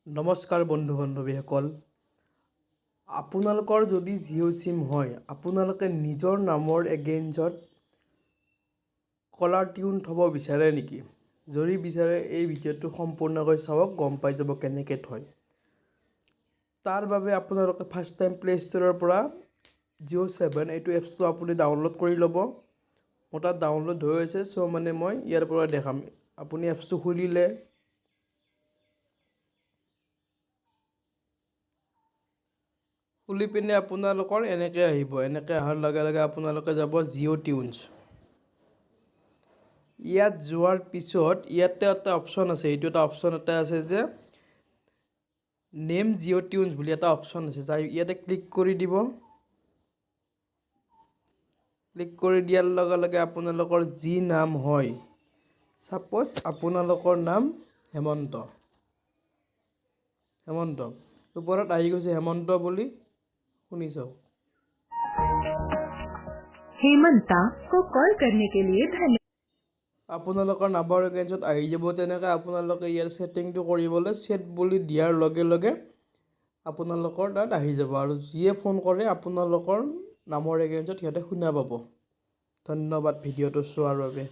নমস্কাৰ বন্ধু বান্ধৱীসকল, আপোনালোকৰ যদি জিঅ' চিম হয়, আপোনালোকে নিজৰ নামৰ এগেইনষ্টত কলাৰ টিউন থ'ব বিচাৰে নেকি? যদি বিচাৰে এই ভিডিঅ'টো সম্পূৰ্ণকৈ চাওক, গম পাই যাব কেনেকৈ থয়। তাৰ বাবে আপোনালোকে ফাৰ্ষ্ট টাইম প্লে ষ্ট'ৰৰ পৰা জিঅ' 7 এইটো এপছটো আপুনি ডাউনলোড কৰি ল'ব। মোৰ তাত ডাউনলোড হৈ আছে, চ' মই ইয়াৰ পৰা দেখাম। আপুনি এপছটো খুলিলে খুলি পিনে আপোনালোকৰ এনেকৈ আহিব। এনেকৈ অহাৰ লগে লগে আপোনালোকে যাব জিঅ' টিউনছ। ইয়াত যোৱাৰ পিছত ইয়াতে এটা অপশ্যন আছে, এইটো এটা অপশ্যন এটা আছে যে নেম জিঅ' টিউনছ বুলি এটা অপশ্যন আছে, ইয়াতে ক্লিক কৰি দিব। ক্লিক কৰি দিয়াৰ লগে লগে আপোনালোকৰ যি নাম হয়, ছাপ'জ আপোনালোকৰ নাম হেমন্ত, ওপৰত আহি গৈছে হেমন্ত বুলি, শুনি চাওক। हेमंता को कॉल करने के लिए धन्यवाद। আপোনালোকৰ নামৰ এগেইনষ্টত আহি যাব। তেনেকৈ আপোনালোকে ইয়াৰ ছেটিংটো কৰিবলৈ ছেট বুলি দিয়াৰ লগে লগে আপোনালোকৰ তাত আহি যাব, আৰু যিয়ে ফোন কৰে আপোনালোকৰ নামৰ এগেইনষ্টত সিহঁতে শুনা পাব। ধন্যবাদ ভিডিঅ'টো চোৱাৰ বাবে।